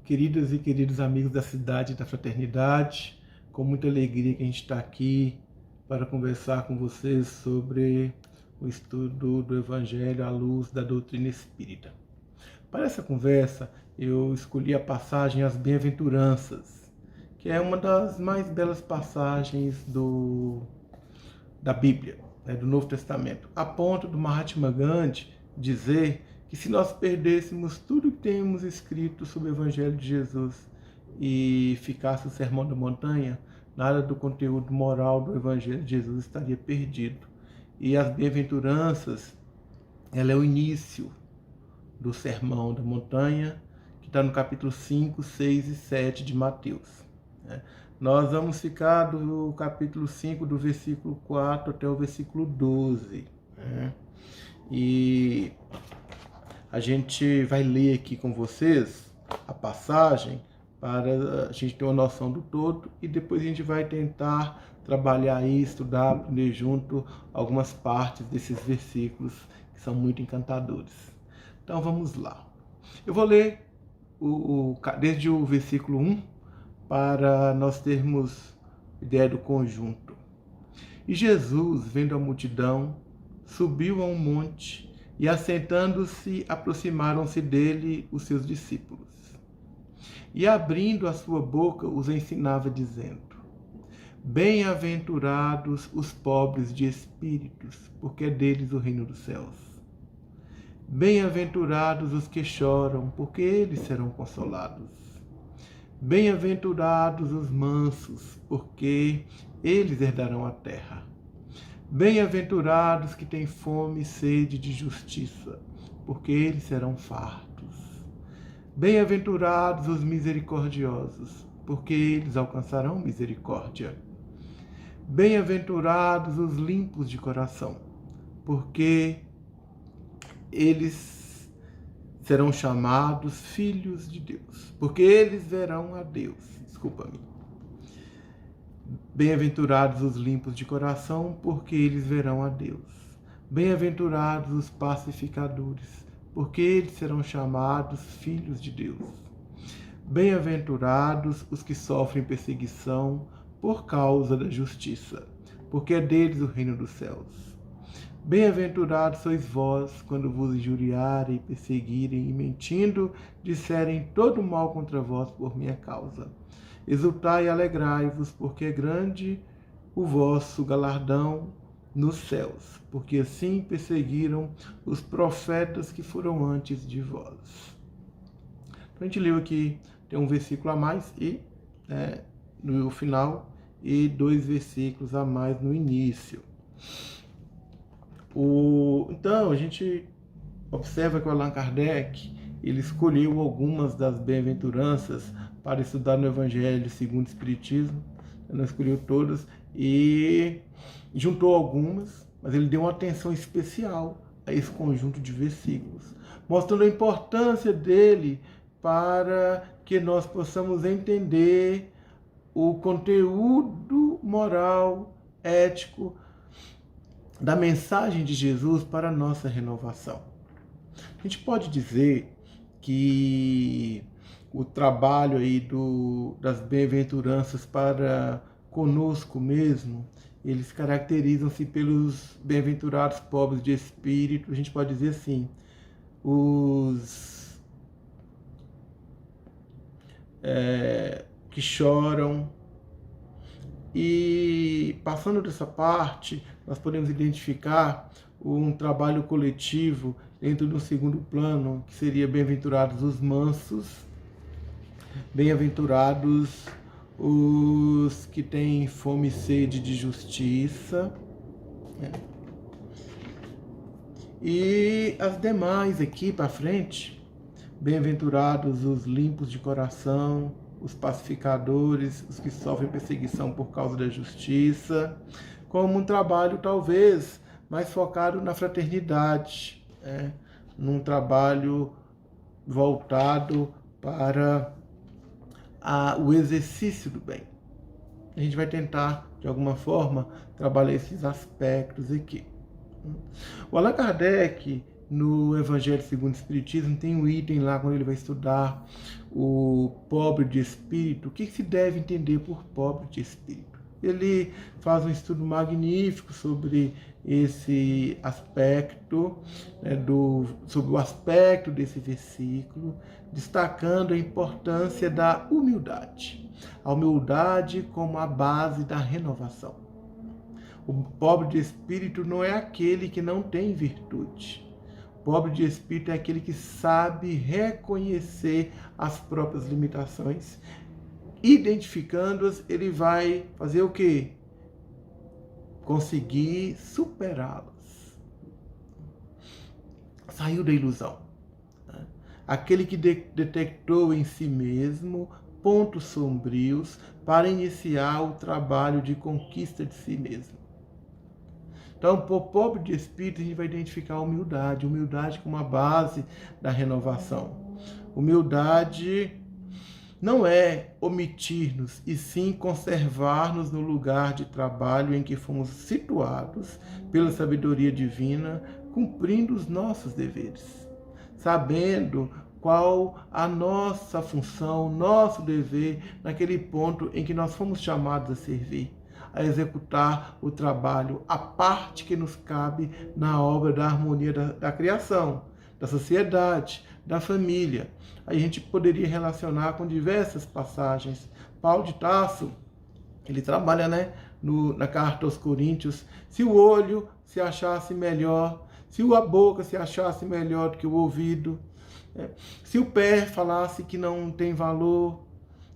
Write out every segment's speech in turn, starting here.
Queridas e queridos amigos da cidade da fraternidade, com muita alegria que a gente está aqui para conversar com vocês sobre o estudo do Evangelho à luz da doutrina espírita. Para essa conversa, eu escolhi a passagem As Bem-aventuranças, que é uma das mais belas passagens da Bíblia, do Novo Testamento, a ponto do Mahatma Gandhi dizer que se nós perdêssemos tudo que temos escrito sobre o Evangelho de Jesus e ficasse o Sermão da Montanha, nada do conteúdo moral do Evangelho de Jesus estaria perdido. E as bem-aventuranças, ela é o início do Sermão da Montanha, que está no capítulo 5, 6 e 7 de Mateus. Nós vamos ficar do capítulo 5, do versículo 4 até o versículo 12. E a gente vai ler aqui com vocês a passagem para a gente ter uma noção do todo e depois a gente vai tentar trabalhar e estudar, aprender junto algumas partes desses versículos que são muito encantadores. Então vamos lá. Eu vou ler desde o versículo 1 para nós termos ideia do conjunto. E Jesus, vendo a multidão, subiu a um monte e, assentando-se, aproximaram-se dele os seus discípulos. E, abrindo a sua boca, os ensinava, dizendo: Bem-aventurados os pobres de espíritos, porque é deles o reino dos céus. Bem-aventurados os que choram, porque eles serão consolados. Bem-aventurados os mansos, porque eles herdarão a terra. Bem-aventurados que têm fome e sede de justiça, porque eles serão fartos. Bem-aventurados os misericordiosos, porque eles alcançarão misericórdia. Bem-aventurados os limpos de coração, porque eles serão chamados filhos de Deus, porque eles verão a Deus. Desculpa-me. Bem-aventurados os limpos de coração, porque eles verão a Deus. Bem-aventurados os pacificadores, porque eles serão chamados filhos de Deus. Bem-aventurados os que sofrem perseguição por causa da justiça, porque é deles o reino dos céus. Bem-aventurados sois vós, quando vos injuriarem, perseguirem e, mentindo, disserem todo mal contra vós por minha causa. Exultai e alegrai-vos, porque é grande o vosso galardão nos céus, porque assim perseguiram os profetas que foram antes de vós. Então a gente leu aqui, tem um versículo a mais no final e 2 versículos a mais no início. Então a gente observa que o Allan Kardec ele escolheu algumas das bem-aventuranças para estudar no Evangelho segundo o Espiritismo. Ele não escolheu todas e juntou algumas, mas ele deu uma atenção especial a esse conjunto de versículos, mostrando a importância dele para que nós possamos entender o conteúdo moral, ético, da mensagem de Jesus para a nossa renovação. A gente pode dizer que o trabalho aí das bem-aventuranças para conosco mesmo, eles caracterizam-se pelos bem-aventurados pobres de espírito, a gente pode dizer assim, os que choram. E passando dessa parte, nós podemos identificar um trabalho coletivo dentro do segundo plano, que seria bem-aventurados os mansos, bem-aventurados os que têm fome e sede de justiça, E as demais aqui para frente, bem-aventurados os limpos de coração, os pacificadores, os que sofrem perseguição por causa da justiça, como um trabalho talvez mais focado na fraternidade, num trabalho voltado para o exercício do bem. A gente vai tentar, de alguma forma, trabalhar esses aspectos aqui. O Allan Kardec, no Evangelho segundo o Espiritismo, tem um item lá quando ele vai estudar o pobre de espírito. O que se deve entender por pobre de espírito? Ele faz um estudo magnífico sobre esse aspecto, né, sobre o aspecto desse versículo, destacando a importância da humildade. A humildade como a base da renovação. O pobre de espírito não é aquele que não tem virtude. O pobre de espírito é aquele que sabe reconhecer as próprias limitações. Identificando-as, ele vai fazer o quê? Conseguir superá-las. Saiu da ilusão. Aquele que detectou em si mesmo pontos sombrios para iniciar o trabalho de conquista de si mesmo. Então, por pobre de espírito, a gente vai identificar a humildade. Humildade como a base da renovação. Humildade não é omitir-nos, e sim conservar-nos no lugar de trabalho em que fomos situados pela sabedoria divina, cumprindo os nossos deveres, sabendo qual a nossa função, nosso dever, naquele ponto em que nós fomos chamados a servir, a executar o trabalho, a parte que nos cabe na obra da harmonia da criação, da sociedade, da família. Aí a gente poderia relacionar com diversas passagens. Paulo de Tarso, ele trabalha, na carta aos Coríntios, se o olho se achasse melhor, se a boca se achasse melhor do que o ouvido, se o pé falasse que não tem valor.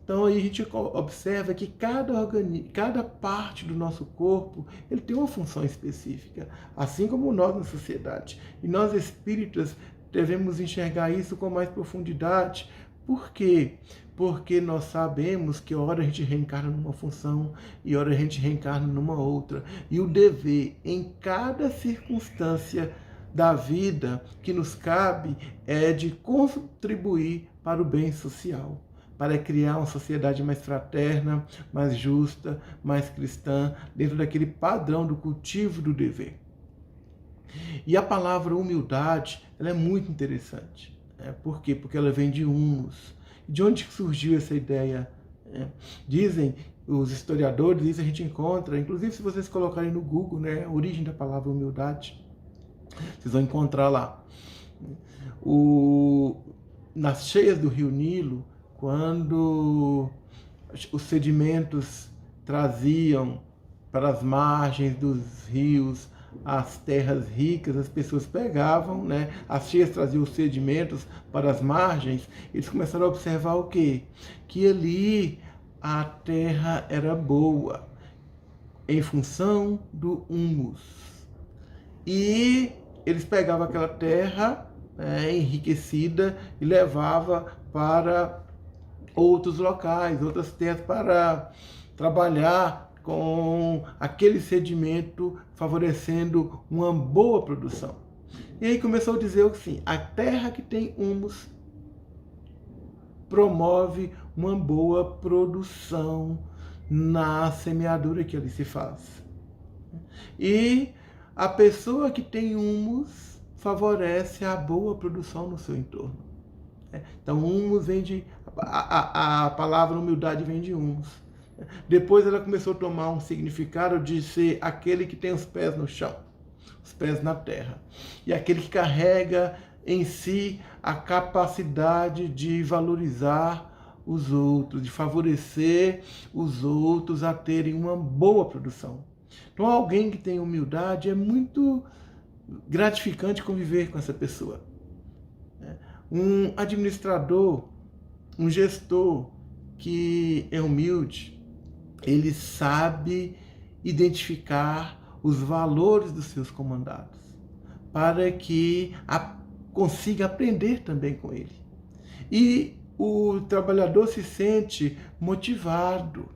Então aí a gente observa que cada parte do nosso corpo, ele tem uma função específica, assim como nós na sociedade. E nós espíritas devemos enxergar isso com mais profundidade. Por quê? Porque nós sabemos que hora a gente reencarna numa função e hora a gente reencarna numa outra. E o dever em cada circunstância da vida que nos cabe é de contribuir para o bem social, para criar uma sociedade mais fraterna, mais justa, mais cristã, dentro daquele padrão do cultivo do dever. E a palavra humildade, ela é muito interessante. Por quê? Porque ela vem de humus. De onde surgiu essa ideia? Dizem os historiadores, isso a gente encontra, inclusive se vocês colocarem no Google, a origem da palavra humildade, vocês vão encontrar lá. Nas cheias do rio Nilo, quando os sedimentos traziam para as margens dos rios as terras ricas, as pessoas pegavam, as cheias traziam os sedimentos para as margens, eles começaram a observar o quê? Que ali a terra era boa, em função do humus. E eles pegavam aquela terra enriquecida e levavam para outros locais, outras terras, para trabalhar com aquele sedimento, favorecendo uma boa produção. E aí começou a dizer assim, a terra que tem humus promove uma boa produção na semeadura que ali se faz. E a pessoa que tem humus favorece a boa produção no seu entorno. Então, humus vem de... A palavra humildade vem de humus. Depois ela começou a tomar um significado de ser aquele que tem os pés no chão, os pés na terra. E aquele que carrega em si a capacidade de valorizar os outros, de favorecer os outros a terem uma boa produção. Então, alguém que tem humildade, é muito gratificante conviver com essa pessoa. Um administrador, um gestor que é humilde, ele sabe identificar os valores dos seus comandados, para que consiga aprender também com ele. E o trabalhador se sente motivado,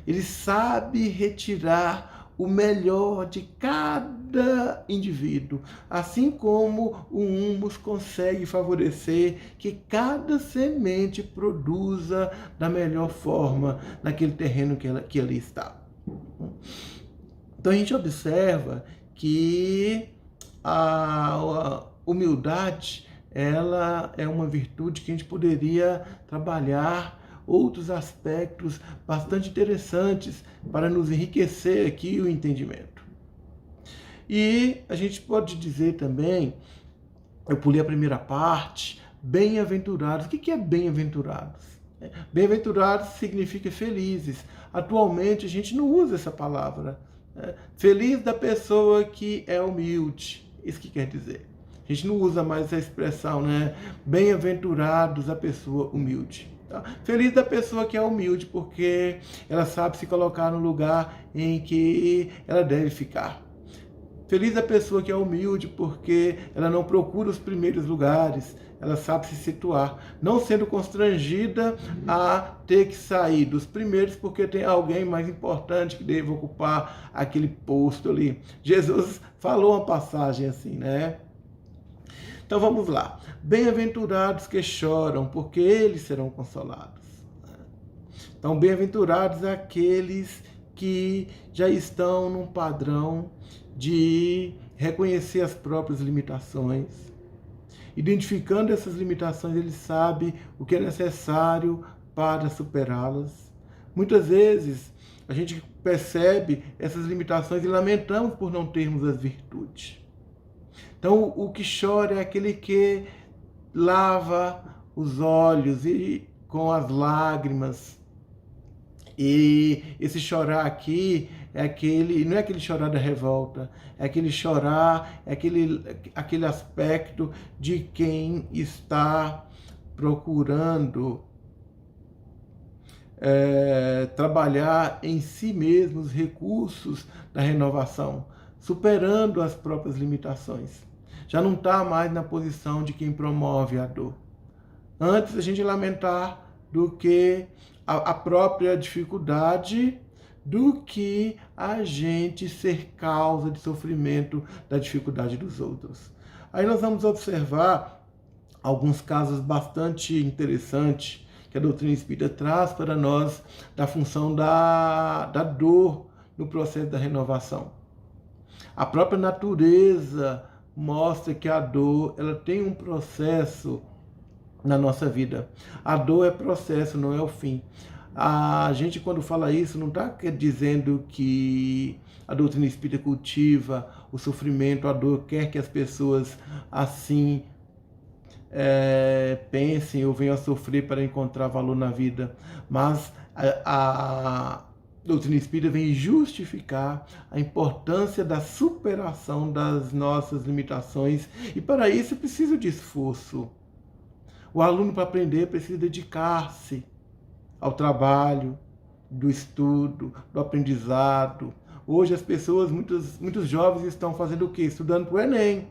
ele sabe retirar o melhor de cada indivíduo, assim como o humus consegue favorecer que cada semente produza da melhor forma naquele terreno que ali está. Então a gente observa que humildade, ela é uma virtude que a gente poderia trabalhar outros aspectos bastante interessantes para nos enriquecer aqui o entendimento. E a gente pode dizer também, eu pulei a primeira parte, bem-aventurados. O que é bem-aventurados? Bem-aventurados significa felizes. Atualmente a gente não usa essa palavra. Feliz da pessoa que é humilde. Isso que quer dizer. A gente não usa mais essa expressão, né? Bem-aventurados a pessoa humilde. Tá? Feliz da pessoa que é humilde, porque ela sabe se colocar no lugar em que ela deve ficar. Feliz da pessoa que é humilde, porque ela não procura os primeiros lugares, ela sabe se situar, não sendo constrangida a ter que sair dos primeiros, porque tem alguém mais importante que deve ocupar aquele posto ali. Jesus falou uma passagem assim, né? Então vamos lá. Bem-aventurados que choram, porque eles serão consolados. Então, bem-aventurados aqueles que já estão num padrão de reconhecer as próprias limitações. Identificando essas limitações, ele sabe o que é necessário para superá-las. Muitas vezes, a gente percebe essas limitações e lamentamos por não termos as virtudes. Então, o que chora é aquele que lava os olhos e com as lágrimas. E esse chorar aqui é aquele, não é aquele chorar da revolta, é aquele chorar, é aquele aspecto de quem está procurando trabalhar em si mesmo os recursos da renovação, superando as próprias limitações. Já não está mais na posição de quem promove a dor. Antes a gente lamentar do que a própria dificuldade, do que a gente ser causa de sofrimento da dificuldade dos outros. Aí nós vamos observar alguns casos bastante interessantes que a doutrina espírita traz para nós da função da dor no processo da renovação. A própria natureza mostra que a dor ela tem um processo na nossa vida. A dor é processo, não é o fim. A gente, quando fala isso, não está dizendo que a doutrina espírita cultiva o sofrimento, a dor, quer que as pessoas assim pensem ou venham a sofrer para encontrar valor na vida. Mas a doutrina espírita vem justificar a importância da superação das nossas limitações, e para isso é preciso de esforço. O aluno, para aprender, precisa dedicar-se ao trabalho, do estudo, do aprendizado. Hoje as pessoas, muitos jovens estão fazendo o quê? Estudando para o Enem.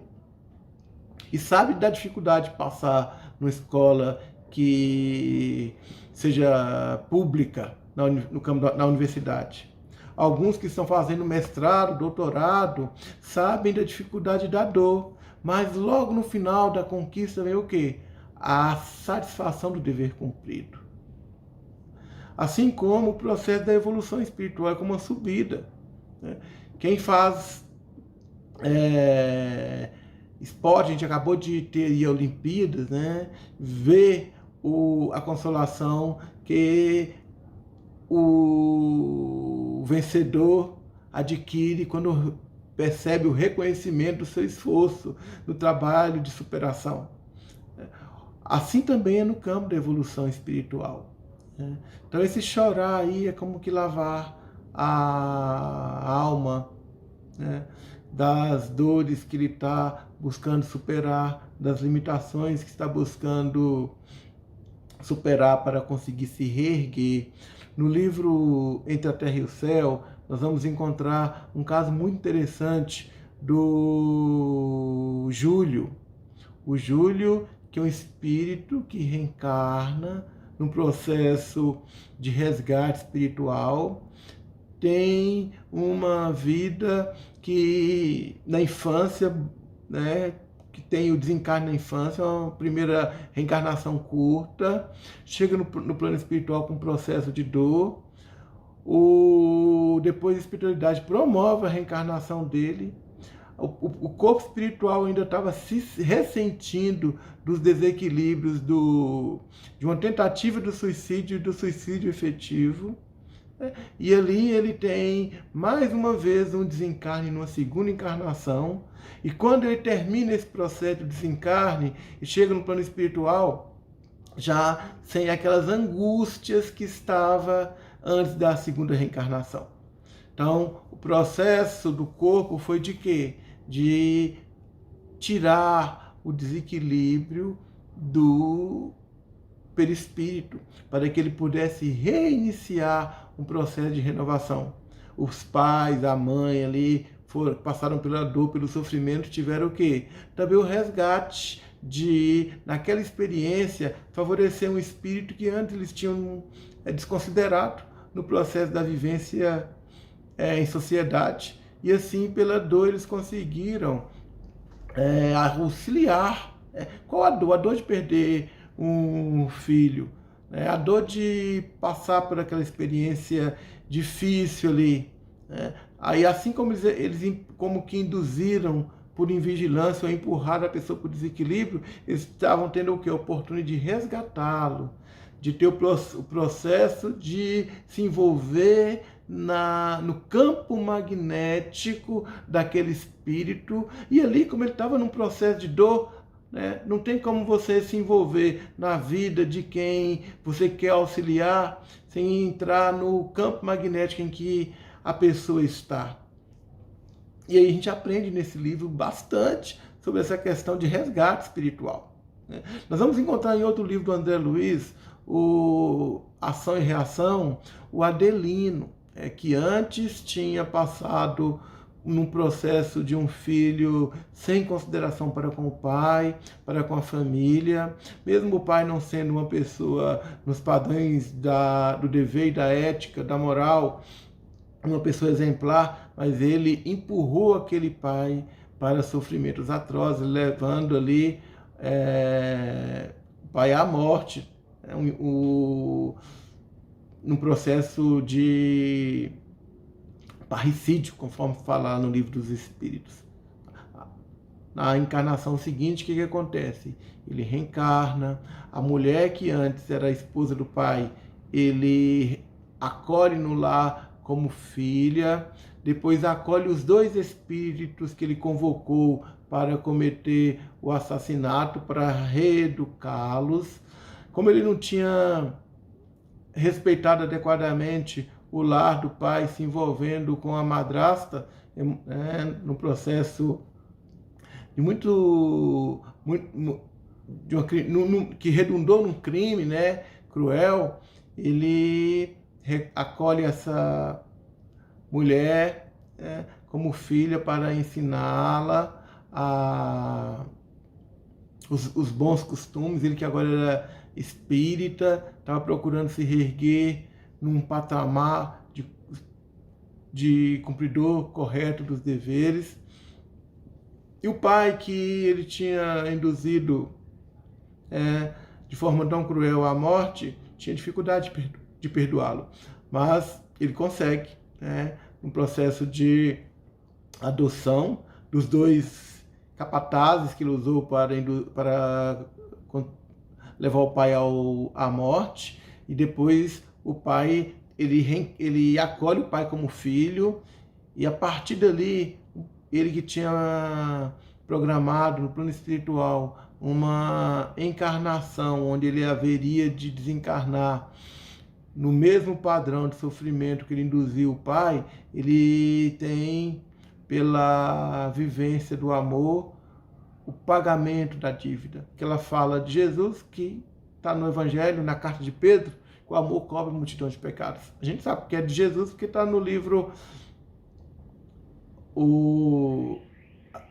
E sabe da dificuldade de passar numa escola que seja pública, na universidade. Alguns que estão fazendo mestrado, doutorado, sabem da dificuldade da dor, mas logo no final da conquista vem o quê? A satisfação do dever cumprido. Assim como o processo da evolução espiritual é como uma subida. Né? Quem faz esporte, a gente acabou de ter aí a Olimpíadas, né? Vê a consolação que o vencedor adquire quando percebe o reconhecimento do seu esforço, do trabalho de superação. Assim também é no campo da evolução espiritual. Então esse chorar aí é como que lavar a alma, né, das dores que ele está buscando superar, das limitações que está buscando superar para conseguir se reerguer. No livro Entre a Terra e o Céu, nós vamos encontrar um caso muito interessante do Júlio. O Júlio, que é um espírito que reencarna num processo de resgate espiritual, tem uma vida que na infância, né, que tem o desencarne na infância, uma primeira reencarnação curta, chega no plano espiritual com um processo de dor, depois a espiritualidade promove a reencarnação dele, o corpo espiritual ainda estava se ressentindo dos desequilíbrios de uma tentativa do suicídio e do suicídio efetivo. E ali ele tem, mais uma vez, um desencarne numa segunda encarnação. E quando ele termina esse processo de desencarne e chega no plano espiritual, já sem aquelas angústias que estava antes da segunda reencarnação. Então, o processo do corpo foi de quê? De tirar o desequilíbrio do perispírito, para que ele pudesse reiniciar um processo de renovação. Os pais, a mãe ali, passaram pela dor, pelo sofrimento, tiveram o quê? Também o resgate de, naquela experiência, favorecer um espírito que antes eles tinham desconsiderado no processo da vivência em sociedade. E assim, pela dor, eles conseguiram auxiliar. Qual a dor? A dor de perder um filho, a dor de passar por aquela experiência difícil ali. Aí, assim como eles como que induziram por invigilância ou empurraram a pessoa por desequilíbrio, eles estavam tendo o quê? A oportunidade de resgatá-lo, de ter o processo de se envolver no campo magnético daquele espírito. E ali, como ele estava num processo de dor, não tem como você se envolver na vida de quem você quer auxiliar sem entrar no campo magnético em que a pessoa está. E aí a gente aprende nesse livro bastante sobre essa questão de resgate espiritual. Nós vamos encontrar em outro livro do André Luiz, o Ação e Reação, o Adelino, que antes tinha passado num processo de um filho sem consideração para com o pai, para com a família, mesmo o pai não sendo uma pessoa nos padrões do dever e da ética, da moral, uma pessoa exemplar, mas ele empurrou aquele pai para sofrimentos atrozes, levando ali o pai à morte, num processo de parricídio, conforme fala no Livro dos Espíritos. Na encarnação seguinte, o que acontece? Ele reencarna, a mulher que antes era a esposa do pai, ele acolhe no lar como filha, depois acolhe os dois espíritos que ele convocou para cometer o assassinato, para reeducá-los. Como ele não tinha respeitado adequadamente o lar do pai, se envolvendo com a madrasta, no processo que redundou num crime, cruel, ele acolhe essa mulher como filha para ensiná-la os bons costumes. Ele que agora era espírita, estava procurando se reerguer num patamar de cumpridor correto dos deveres. E o pai, que ele tinha induzido de forma tão cruel à morte, tinha dificuldade de perdoá-lo. Mas ele consegue, um processo de adoção dos dois capatazes que ele usou para levar o pai à morte. E depois o pai, ele acolhe o pai como filho, e a partir dali, ele que tinha programado no plano espiritual uma encarnação onde ele haveria de desencarnar no mesmo padrão de sofrimento que ele induziu o pai, ele tem, pela vivência do amor, o pagamento da dívida. Que ela fala de Jesus, que está no Evangelho, na carta de Pedro, que o amor cobre multidão de pecados. A gente sabe que é de Jesus porque está no livro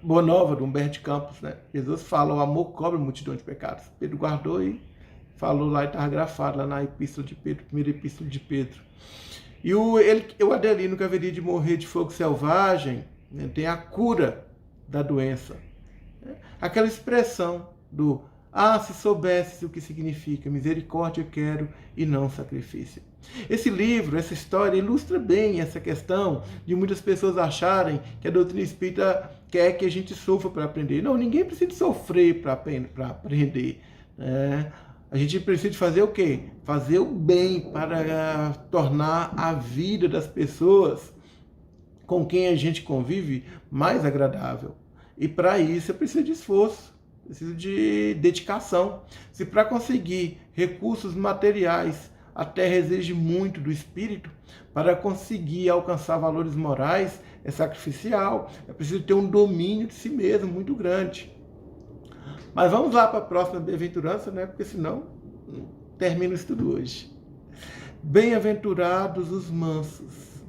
Boa Nova, do Humberto de Campos. Jesus fala, o amor cobre multidão de pecados. Pedro guardou e falou lá, e estava grafado lá na epístola de Pedro, primeira epístola de Pedro. E o Adelino, que haveria de morrer de fogo selvagem, tem a cura da doença. Aquela expressão do se soubesses o que significa misericórdia quero e não sacrifício. Esse livro, essa história, ilustra bem essa questão de muitas pessoas acharem que a doutrina espírita quer que a gente sofra para aprender. Não, ninguém precisa sofrer para aprender. Né? A gente precisa fazer o quê? Fazer o bem para tornar a vida das pessoas com quem a gente convive mais agradável. E para isso eu preciso de esforço, preciso de dedicação. Se para conseguir recursos materiais a terra exige muito do espírito, para conseguir alcançar valores morais é sacrificial, é preciso ter um domínio de si mesmo muito grande. Mas vamos lá para a próxima bem-aventurança, né? Porque senão termino o estudo hoje. Bem-aventurados os mansos.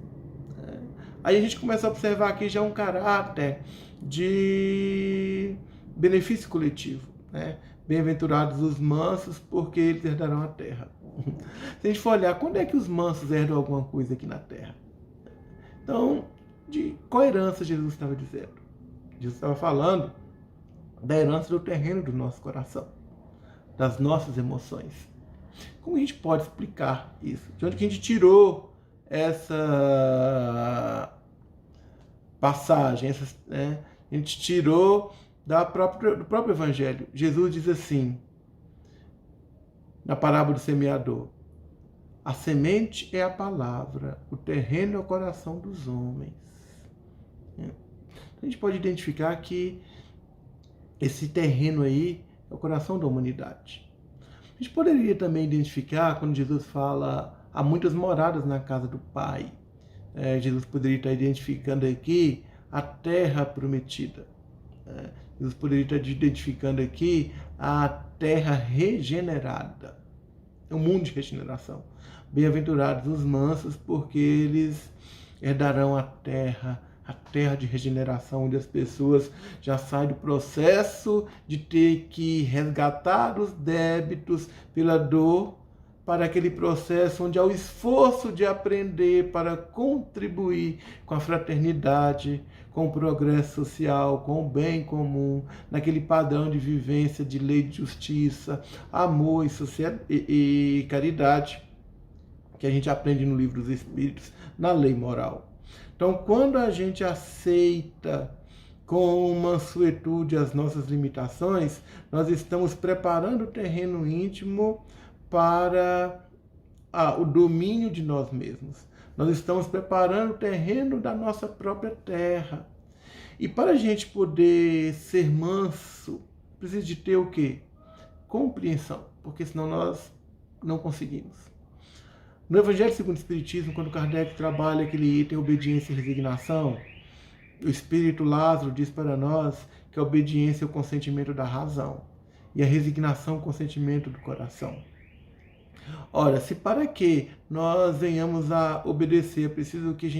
Aí a gente começa a observar aqui já um caráter de benefício coletivo. Né? Bem-aventurados os mansos, porque eles herdarão a terra. Se a gente for olhar, quando é que os mansos herdam alguma coisa aqui na terra? Então, de qual herança Jesus estava dizendo? Jesus estava falando da herança do terreno do nosso coração, das nossas emoções. Como a gente pode explicar isso? De onde que a gente tirou essa passagem? Né? A gente tirou do próprio Evangelho. Jesus diz assim, na parábola do semeador: a semente é a palavra, o terreno é o coração dos homens. A gente pode identificar que esse terreno aí é o coração da humanidade. A gente poderia também identificar, quando Jesus fala, há muitas moradas na casa do Pai. Jesus poderia estar identificando aqui a terra prometida. Jesus poderia estar identificando aqui a terra regenerada. É um mundo de regeneração. Bem-aventurados os mansos, porque eles herdarão a terra de regeneração, onde as pessoas já saem do processo de ter que resgatar os débitos pela dor, para aquele processo onde há o esforço de aprender para contribuir com a fraternidade, com o progresso social, com o bem comum, naquele padrão de vivência de lei de justiça, amor e caridade, que a gente aprende no Livro dos Espíritos, na lei moral. Então, quando a gente aceita com mansuetude as nossas limitações, nós estamos preparando o terreno íntimo para o domínio de nós mesmos. Nós estamos preparando o terreno da nossa própria terra. E para a gente poder ser manso, precisa de ter o quê? Compreensão, porque senão nós não conseguimos. No Evangelho segundo o Espiritismo, quando Kardec trabalha aquele item obediência e resignação, o Espírito Lázaro diz para nós que a obediência é o consentimento da razão e a resignação é o consentimento do coração. Ora, se para que nós venhamos a obedecer, é preciso que a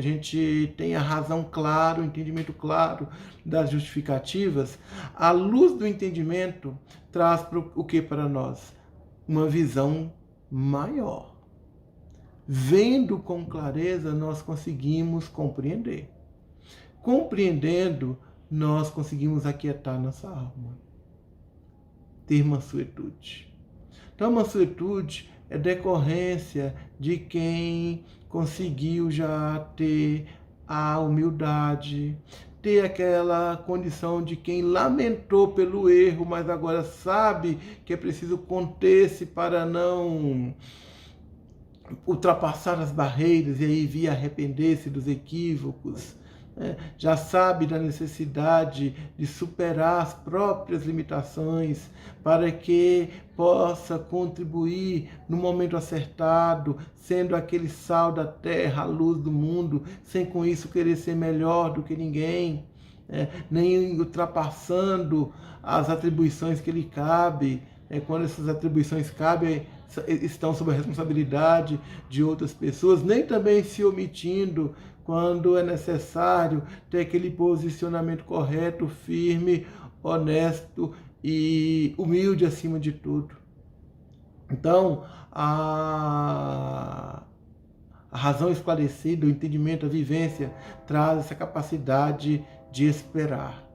gente tenha a razão clara, o entendimento claro das justificativas, a luz do entendimento traz o que para nós? Uma visão maior. Vendo com clareza, nós conseguimos compreender. Compreendendo, nós conseguimos aquietar nossa alma. Ter mansuetude. Então, a mansuetude é decorrência de quem conseguiu já ter a humildade, ter aquela condição de quem lamentou pelo erro, mas agora sabe que é preciso conter-se para não ultrapassar as barreiras e aí vir arrepender-se dos equívocos. Já sabe da necessidade de superar as próprias limitações para que possa contribuir no momento acertado, sendo aquele sal da terra, a luz do mundo, sem com isso querer ser melhor do que ninguém, nem ultrapassando as atribuições que lhe cabe. Quando essas atribuições cabem, estão sob a responsabilidade de outras pessoas, nem também se omitindo quando é necessário ter aquele posicionamento correto, firme, honesto e humilde acima de tudo. Então, a razão esclarecida, o entendimento, a vivência, traz essa capacidade de esperar,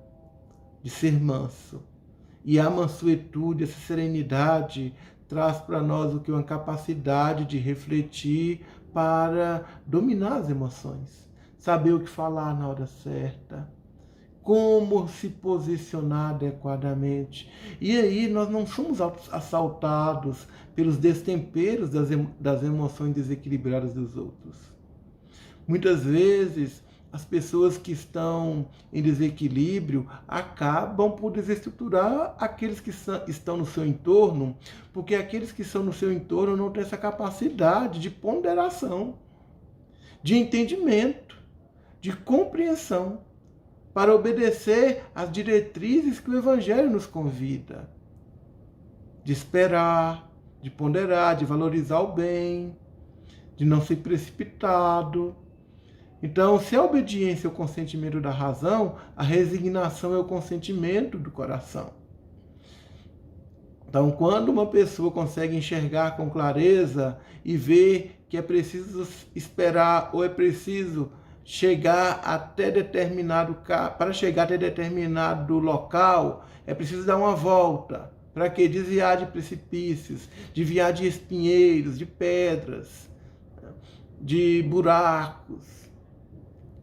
de ser manso. E a mansuetude, essa serenidade, traz para nós o que? Uma capacidade de refletir para dominar as emoções. Saber o que falar na hora certa. como se posicionar adequadamente. E aí nós não somos assaltados pelos destemperos das emoções desequilibradas dos outros. Muitas vezes, as pessoas que estão em desequilíbrio acabam por desestruturar aqueles que estão no seu entorno, porque aqueles que estão no seu entorno não têm essa capacidade de ponderação, de entendimento, de compreensão, para obedecer às diretrizes que o Evangelho nos convida, de esperar, de ponderar, de valorizar o bem, de não ser precipitado. Então, se a obediência é o consentimento da razão, a resignação é o consentimento do coração. Então, quando uma pessoa consegue enxergar com clareza e ver que é preciso esperar ou é preciso chegar até para chegar até determinado local, é preciso dar uma volta. Para quê? Desviar de precipícios, desviar de espinheiros, de pedras, de buracos.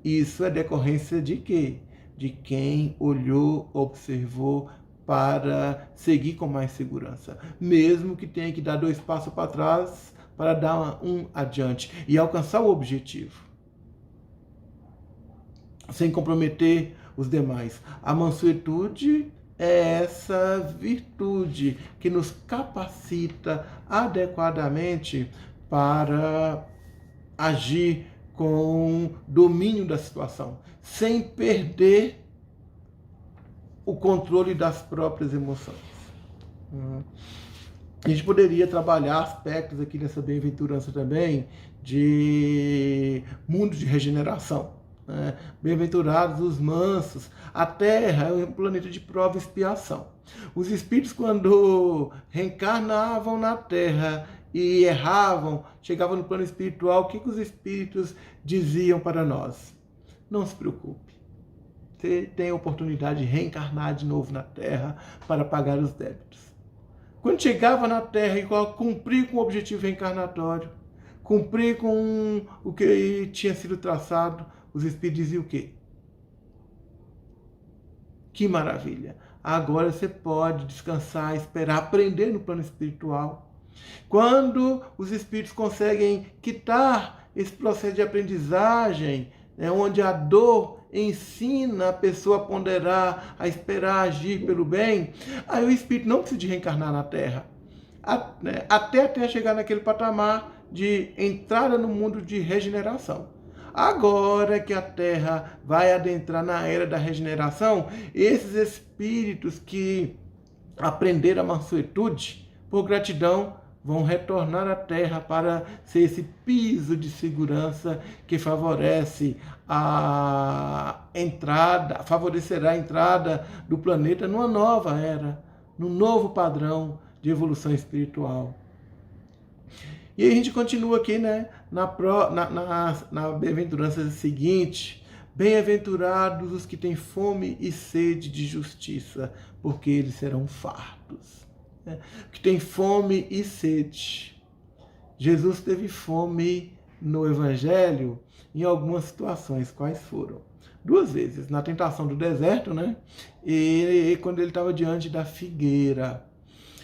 Isso é decorrência de quê? De quem olhou, observou para seguir com mais segurança. Mesmo que tenha que dar 2 passos para trás para dar um adiante e alcançar o objetivo, sem comprometer os demais. A mansuetude é essa virtude que nos capacita adequadamente para agir com domínio da situação, sem perder o controle das próprias emoções. A gente poderia trabalhar aspectos aqui nessa bem-aventurança também de mundo de regeneração. Bem-aventurados os mansos, a terra é um planeta de prova e expiação. Os espíritos, quando reencarnavam na terra e erravam, chegavam no plano espiritual, o que os espíritos diziam para nós? Não se preocupe, você tem a oportunidade de reencarnar de novo na terra para pagar os débitos. Quando chegava na terra e cumprir com o objetivo reencarnatório, cumprir com o que tinha sido traçado, os espíritos diziam o quê? Que maravilha! Agora você pode descansar, esperar, aprender no plano espiritual. Quando os espíritos conseguem quitar esse processo de aprendizagem, onde a dor ensina a pessoa a ponderar, a esperar, a agir pelo bem, aí o espírito não precisa de reencarnar na Terra. Até chegar naquele patamar de entrada no mundo de regeneração. Agora que a Terra vai adentrar na era da regeneração, esses espíritos que aprenderam a mansuetude, por gratidão, vão retornar à Terra para ser esse piso de segurança que favorece a entrada, favorecerá a entrada do planeta numa nova era, num novo padrão de evolução espiritual. E aí a gente continua aqui, na bem-aventurança seguinte: bem-aventurados os que têm fome e sede de justiça, porque eles serão fartos. Que tem fome e sede. Jesus teve fome no Evangelho em algumas situações. Quais foram? 2 vezes, na tentação do deserto, e quando ele estava diante da figueira.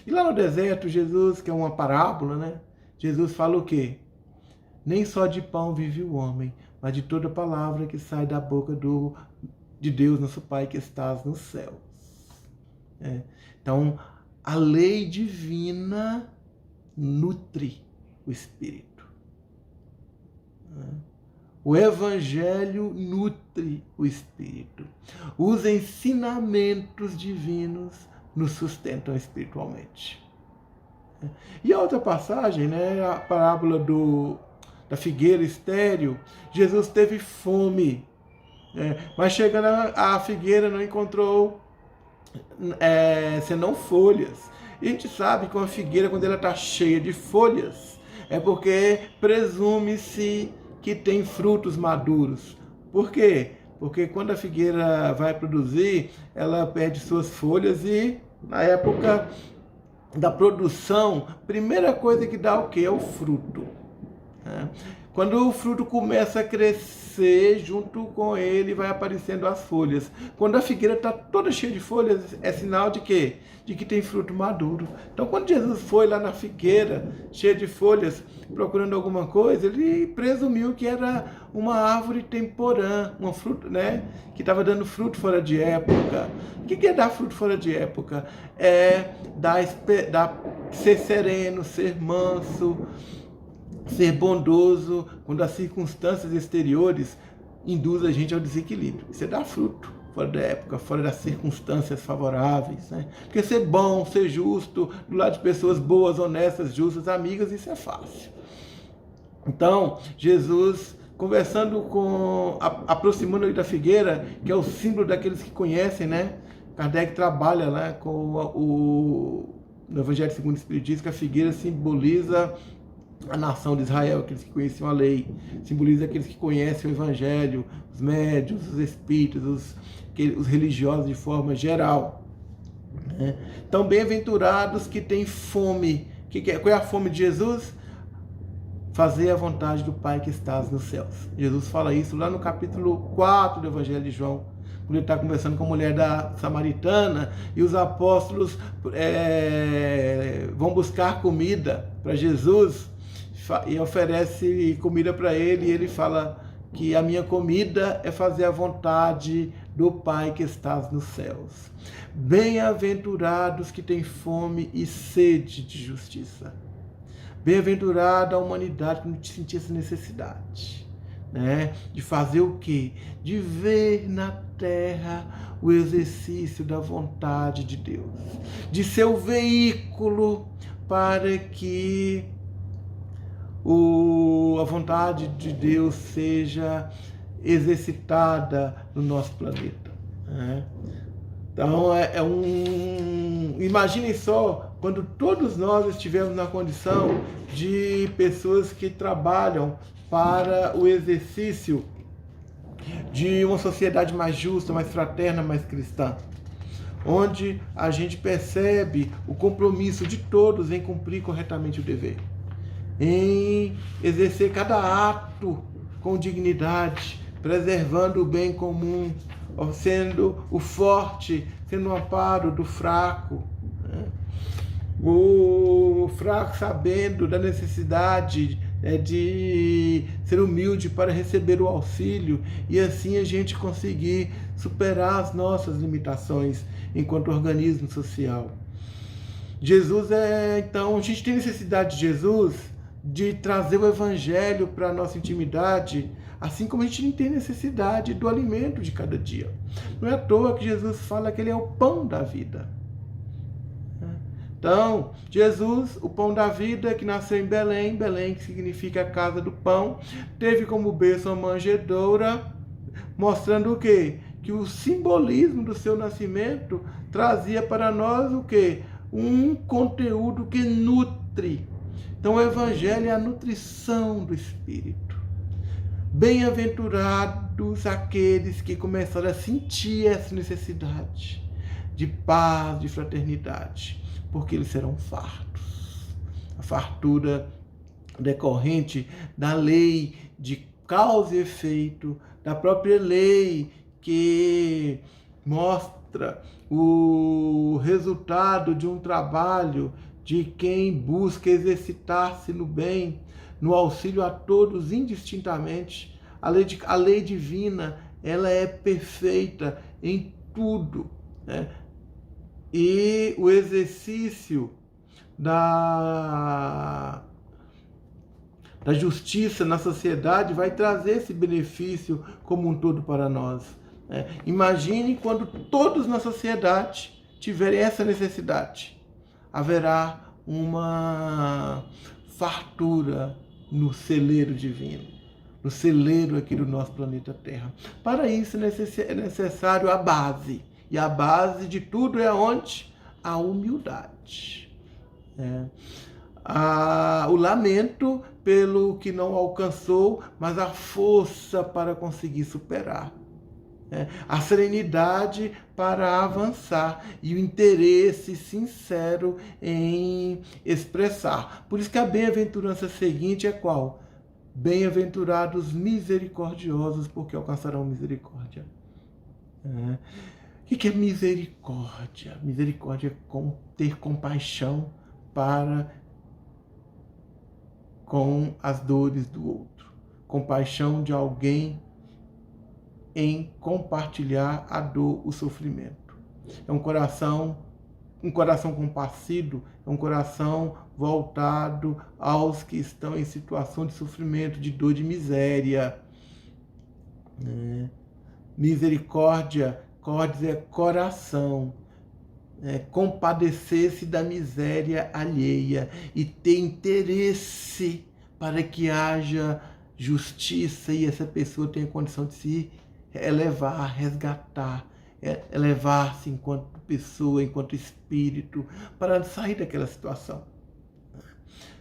E lá no deserto, Jesus, que é uma parábola, Jesus fala o quê? Nem só de pão vive o homem, mas de toda palavra que sai da boca de Deus, nosso Pai, que estás nos céus. Então, a lei divina nutre o espírito. O Evangelho nutre o espírito. Os ensinamentos divinos nos sustentam espiritualmente. E a outra passagem, a parábola da figueira estéril, Jesus teve fome, mas chegando à figueira não encontrou senão folhas. E a gente sabe que uma figueira, quando ela está cheia de folhas, é porque presume-se que tem frutos maduros. Por quê? Porque quando a figueira vai produzir, ela perde suas folhas e, na época da produção, primeira coisa que dá o quê? É o fruto. Quando o fruto começa a crescer, junto com ele vai aparecendo as folhas. Quando a figueira está toda cheia de folhas, é sinal de quê? De que tem fruto maduro. Então, quando Jesus foi lá na figueira, cheia de folhas, procurando alguma coisa, ele presumiu que era uma árvore temporã, uma fruta, né? Que estava dando fruto fora de época. O que é dar fruto fora de época? É ser sereno, ser manso, ser bondoso, quando as circunstâncias exteriores induzem a gente ao desequilíbrio. Isso é dar fruto fora da época, fora das circunstâncias favoráveis, né? Porque ser bom, ser justo, do lado de pessoas boas, honestas, justas, amigas, isso é fácil. Então, Jesus, conversando aproximando ele da figueira, que é o símbolo daqueles que conhecem, né? Kardec trabalha, né, no Evangelho segundo o Espiritismo, que a figueira simboliza a nação de Israel, aqueles que conheciam a lei, simboliza aqueles que conhecem o Evangelho, os médiuns, os espíritos, os religiosos de forma geral. Né? Então, bem-aventurados que têm fome. Qual é a fome de Jesus? Fazer a vontade do Pai que estás nos céus. Jesus fala isso lá no capítulo 4 do Evangelho de João, quando ele está conversando com a mulher da samaritana e os apóstolos vão buscar comida para Jesus e oferece comida para ele, e ele fala que a minha comida é fazer a vontade do Pai que estás nos céus. Bem-aventurados que têm fome e sede de justiça. Bem-aventurada a humanidade que não sentir essa necessidade, né? De fazer o quê? De ver na terra o exercício da vontade de Deus, de ser o veículo para que a vontade de Deus seja exercitada no nosso planeta, né? Então, imaginem só, quando todos nós estivermos na condição de pessoas que trabalham para o exercício de uma sociedade mais justa, mais fraterna, mais cristã, onde a gente percebe o compromisso de todos em cumprir corretamente o dever, em exercer cada ato com dignidade, preservando o bem comum, sendo o forte, sendo o amparo do fraco, né? O fraco sabendo da necessidade de ser humilde para receber o auxílio, e assim a gente conseguir superar as nossas limitações enquanto organismo social. Jesus então, a gente tem necessidade de Jesus, de trazer o Evangelho para a nossa intimidade, assim como a gente não tem necessidade do alimento de cada dia. Não é à toa que Jesus fala que ele é o pão da vida. Então, Jesus, o pão da vida, que nasceu em Belém, Belém que significa a casa do pão, teve como berço uma manjedoura, mostrando o quê? Que o simbolismo do seu nascimento trazia para nós o quê? Um conteúdo que nutre. Então, o Evangelho é a nutrição do Espírito. Bem-aventurados aqueles que começaram a sentir essa necessidade de paz, de fraternidade, porque eles serão fartos. A fartura decorrente da lei de causa e efeito, da própria lei que mostra o resultado de um trabalho de quem busca exercitar-se no bem, no auxílio a todos indistintamente. A lei divina, ela é perfeita em tudo, né? E o exercício da justiça na sociedade vai trazer esse benefício como um todo para nós, né? Imagine quando todos na sociedade tiverem essa necessidade. Haverá uma fartura no celeiro divino, no celeiro aqui do nosso planeta Terra. Para isso é necessário a base. E a base de tudo é aonde? A humildade. O lamento pelo que não alcançou, mas a força para conseguir superar. A serenidade para avançar e o interesse sincero em expressar. Por isso que a bem-aventurança seguinte é qual? Bem-aventurados misericordiosos, porque alcançarão misericórdia. O que é misericórdia? Misericórdia é ter compaixão para com as dores do outro. Compaixão de alguém em compartilhar a dor, o sofrimento. É um coração compassivo, é um coração voltado aos que estão em situação de sofrimento, de dor, de miséria. Misericórdia é coração, compadecer-se da miséria alheia e ter interesse para que haja justiça e essa pessoa tenha condição de se elevar, resgatar, elevar-se enquanto pessoa, enquanto espírito, para sair daquela situação.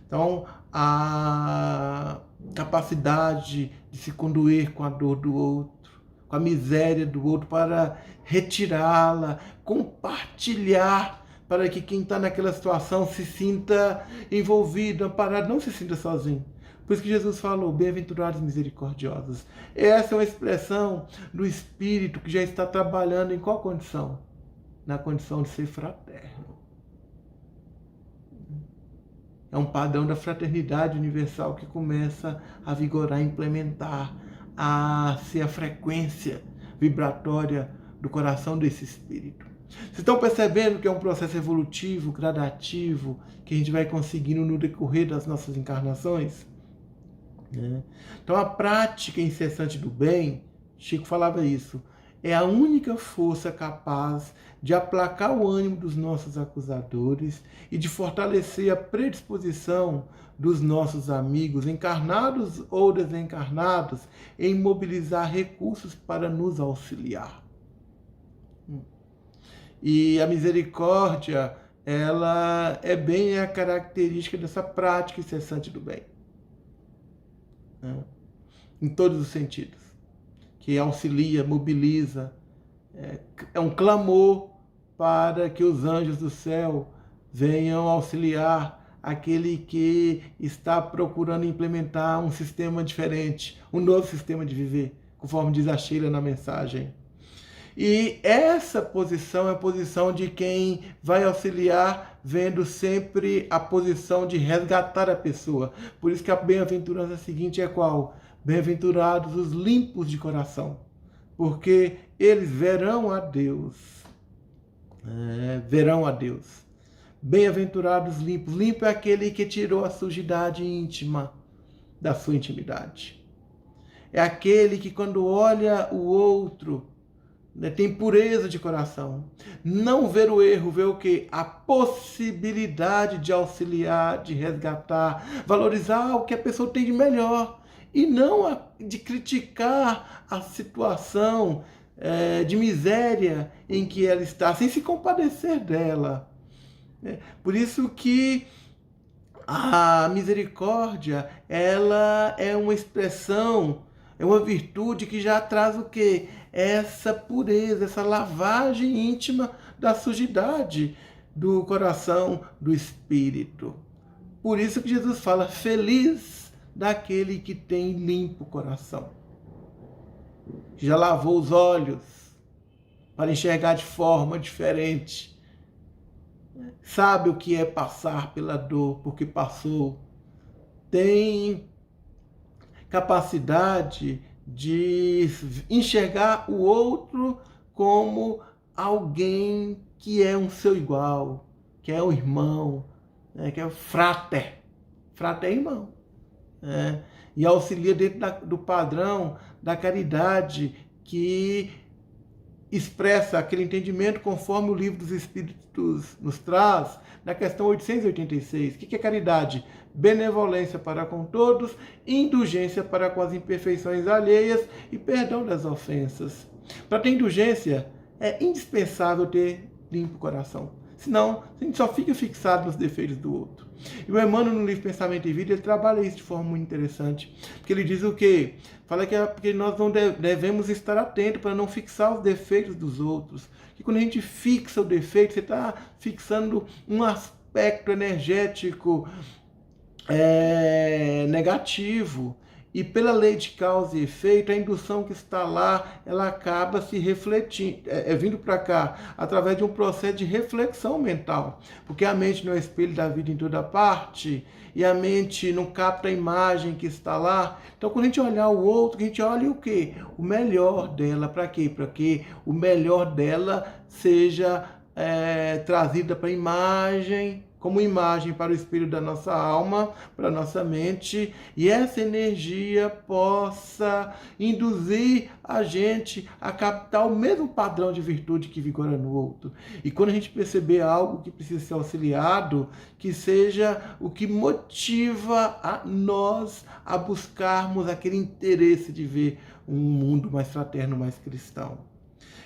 Então, a capacidade de se condoer com a dor do outro, com a miséria do outro, para retirá-la, compartilhar, para que quem está naquela situação se sinta envolvido, amparado, não se sinta sozinho. Por isso que Jesus falou, bem-aventurados misericordiosos. Essa é uma expressão do Espírito que já está trabalhando em qual condição? Na condição de ser fraterno. É um padrão da fraternidade universal que começa a vigorar, implementar, a ser a frequência vibratória do coração desse Espírito. Vocês estão percebendo que é um processo evolutivo, gradativo, que a gente vai conseguindo no decorrer das nossas encarnações? Então a prática incessante do bem, Chico falava isso, é a única força capaz de aplacar o ânimo dos nossos acusadores e de fortalecer a predisposição dos nossos amigos, encarnados ou desencarnados, em mobilizar recursos para nos auxiliar. E a misericórdia, ela é bem a característica dessa prática incessante do bem. Em todos os sentidos. Que auxilia, mobiliza, é um clamor para que os anjos do céu venham auxiliar aquele que está procurando implementar um sistema diferente, um novo sistema de viver, conforme diz a Sheila na mensagem. E essa posição é a posição de quem vai auxiliar, vendo sempre a posição de resgatar a pessoa. Por isso que a bem-aventurança seguinte é qual? Bem-aventurados os limpos de coração, porque eles verão a Deus. Verão a Deus. Bem-aventurados limpos. Limpo é aquele que tirou a sujidade íntima da sua intimidade. É aquele que quando olha o outro, tem pureza de coração. Não ver o erro, ver o quê? A possibilidade de auxiliar, de resgatar, valorizar o que a pessoa tem de melhor. E não de criticar a situação de miséria em que ela está, sem se compadecer dela. Por isso que a misericórdia, ela é uma expressão, é uma virtude que já traz o quê? Essa pureza, essa lavagem íntima da sujidade do coração, do espírito. Por isso que Jesus fala, feliz daquele que tem limpo o coração. Já lavou os olhos para enxergar de forma diferente. Sabe o que é passar pela dor, porque passou. Tem capacidade de enxergar o outro como alguém que é um seu igual, que é um irmão, que é o frater. Frater é irmão. E auxilia dentro do padrão da caridade que expressa aquele entendimento conforme o Livro dos Espíritos nos traz, na questão 886. O que é caridade? Benevolência para com todos, indulgência para com as imperfeições alheias e perdão das ofensas. Para ter indulgência, é indispensável ter limpo o coração. Senão, a gente só fica fixado nos defeitos do outro. E o Emmanuel, no livro Pensamento e Vida, ele trabalha isso de forma muito interessante. Porque ele diz o quê? Fala que porque nós não devemos estar atentos para não fixar os defeitos dos outros. Que quando a gente fixa o defeito, você está fixando um aspecto energético negativo. E pela lei de causa e efeito, a indução que está lá, ela acaba se refletindo, vindo para cá, através de um processo de reflexão mental. Porque a mente não é espelho da vida em toda parte, e a mente não capta a imagem que está lá. Então, quando a gente olhar o outro, a gente olha o quê? O melhor dela. Para quê? Para que o melhor dela seja trazida para a imagem, como imagem para o espelho da nossa alma, para a nossa mente, e essa energia possa induzir a gente a captar o mesmo padrão de virtude que vigora no outro. E quando a gente perceber algo que precisa ser auxiliado, que seja o que motiva a nós a buscarmos aquele interesse de ver um mundo mais fraterno, mais cristão.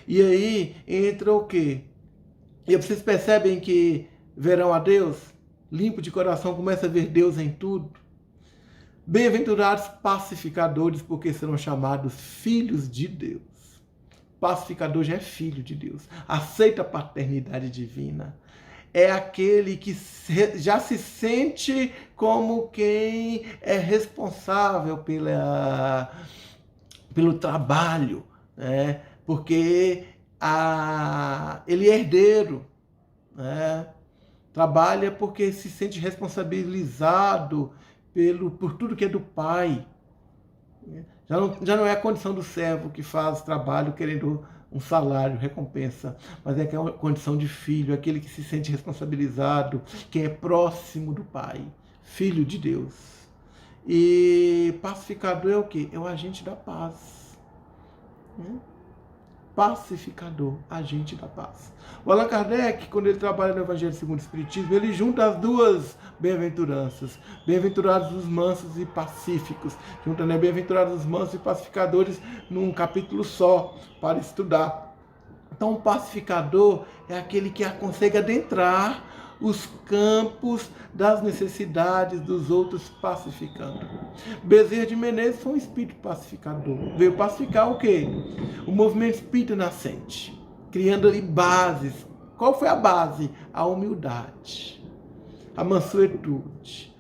E aí entra o quê? E vocês percebem que verão a Deus, limpo de coração, começa a ver Deus em tudo. Bem-aventurados pacificadores, porque serão chamados filhos de Deus. Pacificador já é filho de Deus, aceita a paternidade divina. É aquele que já se sente como quem é responsável pelo trabalho, né? Porque ele é herdeiro, né? Trabalha porque se sente responsabilizado por tudo que é do pai. Já não é a condição do servo que faz trabalho querendo um salário, recompensa, mas é a condição de filho, aquele que se sente responsabilizado, que é próximo do pai, filho de Deus. E pacificador é o quê? É o agente da paz. Pacificador, agente da paz. O Allan Kardec, quando ele trabalha no Evangelho segundo o Espiritismo, ele junta as duas bem-aventuranças. Bem-aventurados os mansos e pacíficos. Junta, né? Bem-aventurados os mansos e pacificadores num capítulo só para estudar. Então, o pacificador é aquele que consegue adentrar os campos das necessidades dos outros pacificando. Bezerra de Menezes foi um espírito pacificador. Veio pacificar o quê? O movimento espírita nascente, criando ali bases. Qual foi a base? A humildade, a mansuetude,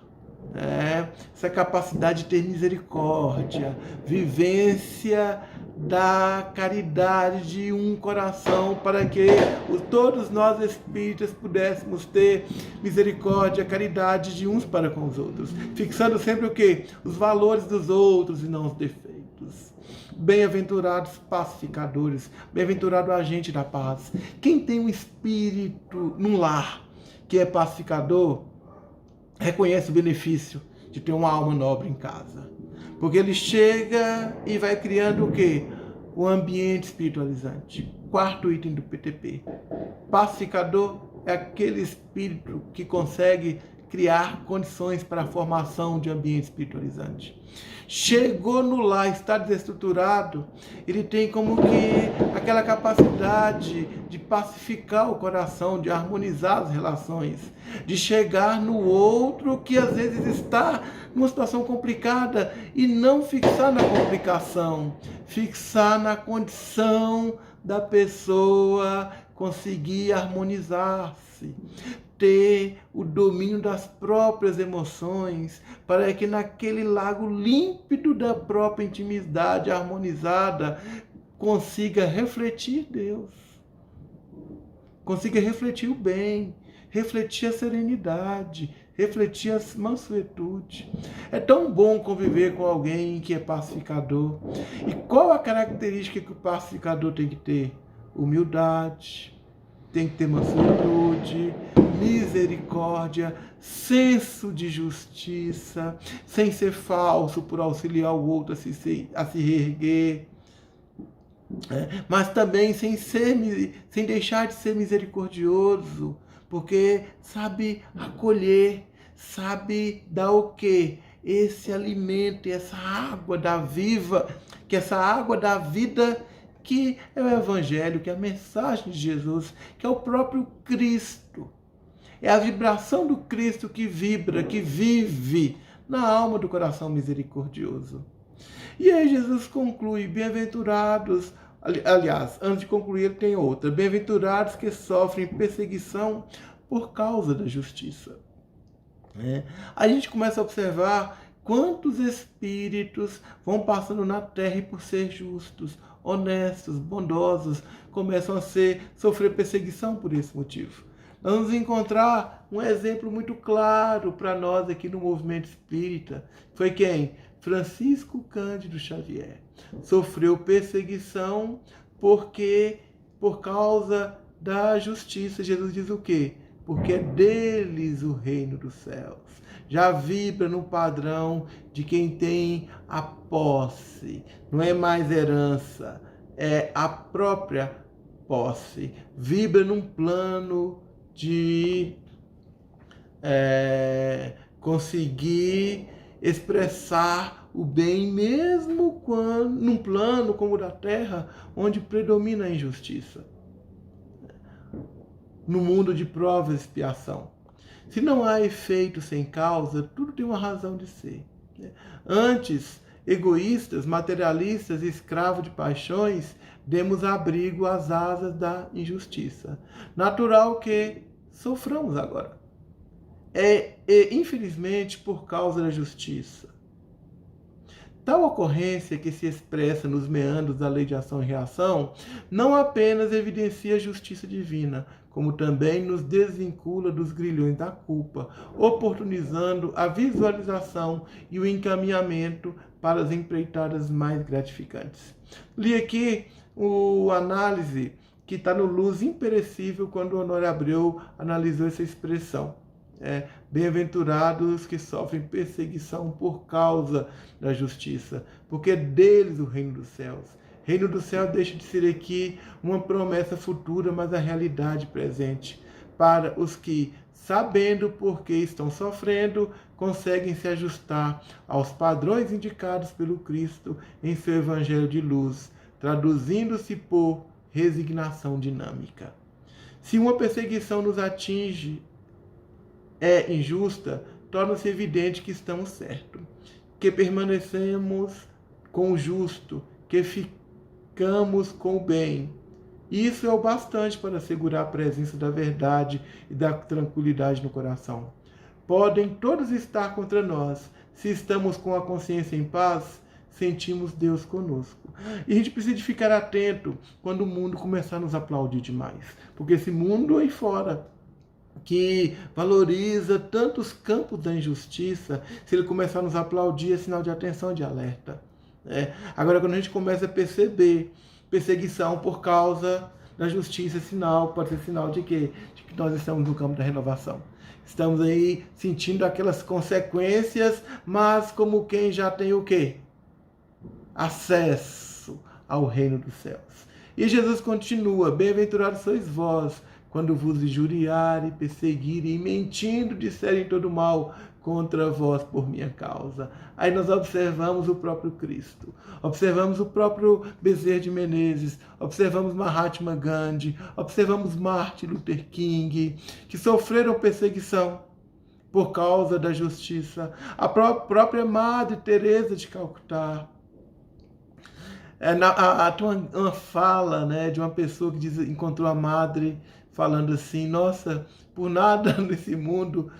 essa capacidade de ter misericórdia, vivência da caridade de um coração, para que todos nós espíritas pudéssemos ter misericórdia, caridade de uns para com os outros, fixando sempre o quê? Os valores dos outros e não os defeitos. Bem-aventurados pacificadores, bem-aventurado agente da paz. Quem tem um espírito num lar que é pacificador, reconhece o benefício de ter uma alma nobre em casa. Porque ele chega e vai criando o quê? O ambiente espiritualizante. Quarto item do PTP. Pacificador é aquele espírito que consegue criar condições para a formação de ambiente espiritualizante. Chegou no lar, está desestruturado, ele tem como que aquela capacidade de pacificar o coração, de harmonizar as relações, de chegar no outro que às vezes está numa situação complicada e não fixar na complicação, fixar na condição da pessoa conseguir harmonizar-se, ter o domínio das próprias emoções, para que naquele lago límpido da própria intimidade harmonizada consiga refletir Deus, consiga refletir o bem, refletir a serenidade, refletir a mansuetude. É tão bom conviver com alguém que é pacificador. E qual a característica que o pacificador tem que ter? Humildade, tem que ter mansuetude, misericórdia, senso de justiça, sem ser falso por auxiliar o outro a se reerguer, mas também sem deixar de ser misericordioso, porque sabe acolher, sabe dar o quê? Esse alimento, essa água da vida, que é o Evangelho, que é a mensagem de Jesus, que é o próprio Cristo. É a vibração do Cristo que vibra, que vive na alma do coração misericordioso. E aí Jesus conclui, bem-aventurados, aliás, antes de concluir ele tem outra, bem-aventurados que sofrem perseguição por causa da justiça. A gente começa a observar Quantos espíritos vão passando na terra e por ser justos, honestos, bondosos, começam a sofrer perseguição por esse motivo? Nós vamos encontrar um exemplo muito claro para nós aqui no movimento espírita. Foi quem? Francisco Cândido Xavier. Sofreu perseguição por causa da justiça. Jesus diz o quê? Porque é deles o reino dos céus. Já vibra no padrão de quem tem a posse. Não é mais herança, é a própria posse. Vibra num plano de conseguir expressar o bem, mesmo quando num plano como o da terra, onde predomina a injustiça. No mundo de prova e expiação. Se não há efeito sem causa, tudo tem uma razão de ser. Antes, egoístas, materialistas e escravos de paixões, demos abrigo às asas da injustiça. Natural que soframos agora. Infelizmente, por causa da justiça. Tal ocorrência que se expressa nos meandros da lei de ação e reação não apenas evidencia a justiça divina, como também nos desvincula dos grilhões da culpa, oportunizando a visualização e o encaminhamento para as empreitadas mais gratificantes. Li aqui a análise que está no Luz Imperecível, quando o Honório Abreu analisou essa expressão. Bem-aventurados que sofrem perseguição por causa da justiça, porque é deles o reino dos céus. Reino do céu deixa de ser aqui uma promessa futura, mas a realidade presente para os que, sabendo por que estão sofrendo, conseguem se ajustar aos padrões indicados pelo Cristo em seu evangelho de luz, traduzindo-se por resignação dinâmica. Se uma perseguição nos atinge é injusta, torna-se evidente que estamos certos, que permanecemos com o justo, que ficamos com o bem. Isso é o bastante para assegurar a presença da verdade e da tranquilidade no coração. Podem todos estar contra nós. Se estamos com a consciência em paz, sentimos Deus conosco. E a gente precisa de ficar atento quando o mundo começar a nos aplaudir demais. Porque esse mundo aí fora, que valoriza tantos campos da injustiça, se ele começar a nos aplaudir, é sinal de atenção e de alerta. Agora, quando a gente começa a perceber perseguição por causa da justiça, pode ser sinal de quê? De que nós estamos no campo da renovação. Estamos aí sentindo aquelas consequências, mas como quem já tem o quê? Acesso ao reino dos céus. E Jesus continua: bem-aventurados sois vós, quando vos injuriarem, perseguirem e mentindo disserem todo mal contra vós por minha causa. Aí nós observamos o próprio Cristo, observamos o próprio Bezerra de Menezes, observamos Mahatma Gandhi, observamos Martin Luther King, que sofreram perseguição por causa da justiça. A própria Madre Teresa de Calcutá. Uma fala, né, de uma pessoa que encontrou a madre falando assim: nossa, por nada nesse mundo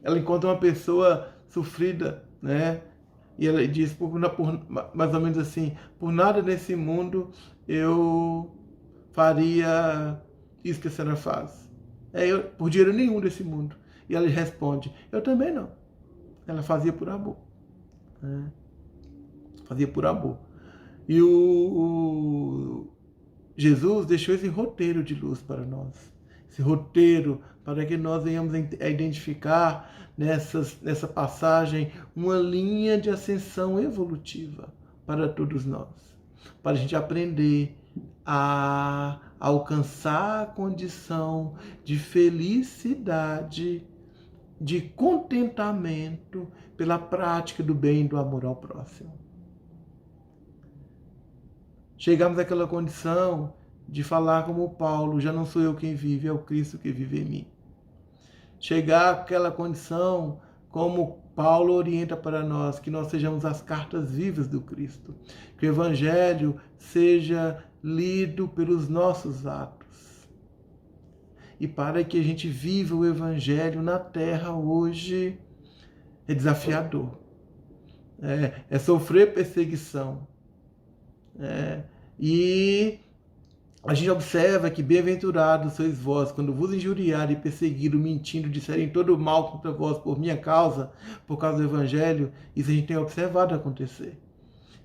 ela encontra uma pessoa sofrida, né? E ela diz, mais ou menos assim: por nada nesse mundo eu faria isso que a senhora faz. Por dinheiro nenhum desse mundo. E ela responde: eu também não. Ela fazia por amor. Né? Fazia por amor. E Jesus deixou esse roteiro de luz para nós. Esse roteiro para que nós venhamos a identificar nessa passagem uma linha de ascensão evolutiva para todos nós. Para a gente aprender a alcançar a condição de felicidade, de contentamento pela prática do bem e do amor ao próximo. Chegamos àquela condição de falar como Paulo: já não sou eu quem vive, é o Cristo que vive em mim. Chegar àquela condição como Paulo orienta para nós, que nós sejamos as cartas vivas do Cristo. Que o Evangelho seja lido pelos nossos atos. E para que a gente viva o Evangelho na terra hoje, é desafiador, é sofrer perseguição. E a gente observa que bem-aventurados sois vós, quando vos injuriarem, perseguiram, mentindo, disserem todo mal contra vós por minha causa, por causa do Evangelho. Isso a gente tem observado acontecer.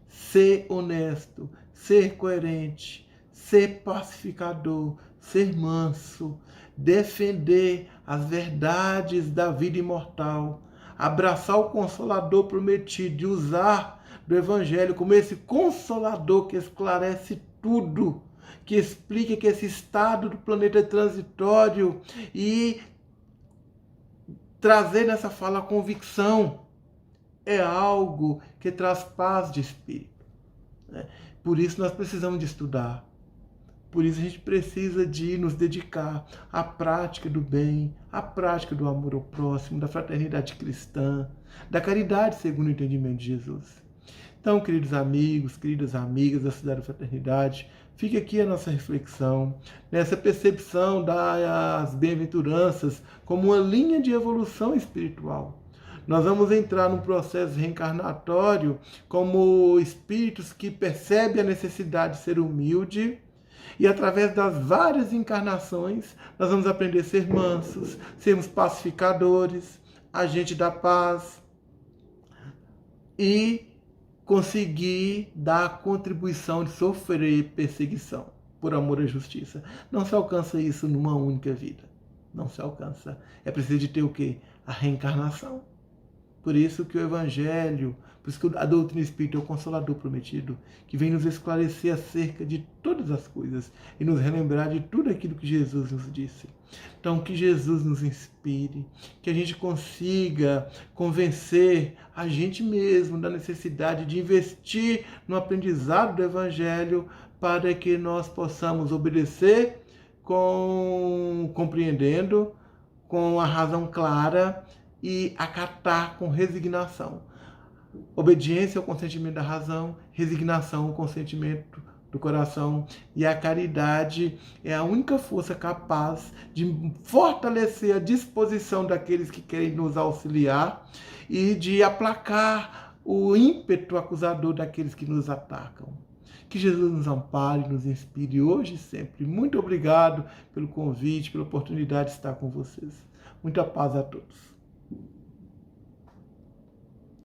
Ser honesto, ser coerente, ser pacificador, ser manso, defender as verdades da vida imortal, abraçar o Consolador prometido e usar do Evangelho como esse Consolador que esclarece tudo, que explica que esse estado do planeta é transitório e trazer nessa fala a convicção é algo que traz paz de espírito. Por isso nós precisamos de estudar. Por isso a gente precisa de nos dedicar à prática do bem, à prática do amor ao próximo, da fraternidade cristã, da caridade segundo o entendimento de Jesus. Então, queridos amigos, queridas amigas da Cidade da Fraternidade, fica aqui a nossa reflexão, nessa percepção das bem-aventuranças como uma linha de evolução espiritual. Nós vamos entrar num processo reencarnatório como espíritos que percebem a necessidade de ser humilde, e através das várias encarnações, nós vamos aprender a ser mansos, sermos pacificadores, agente da paz e conseguir dar a contribuição de sofrer perseguição por amor à justiça. Não se alcança isso numa única vida. Não se alcança. É preciso de ter o quê? A reencarnação. Por isso que o Evangelho, por isso que a doutrina espírita é o Consolador prometido, que vem nos esclarecer acerca de todas as coisas e nos relembrar de tudo aquilo que Jesus nos disse. Então, que Jesus nos inspire, que a gente consiga convencer a gente mesmo da necessidade de investir no aprendizado do Evangelho para que nós possamos obedecer compreendendo, com a razão clara e acatar com resignação. Obediência ao consentimento da razão, resignação ao consentimento do coração, e a caridade é a única força capaz de fortalecer a disposição daqueles que querem nos auxiliar e de aplacar o ímpeto acusador daqueles que nos atacam. Que Jesus nos ampare, nos inspire hoje e sempre. Muito obrigado pelo convite, pela oportunidade de estar com vocês. Muita paz a todos.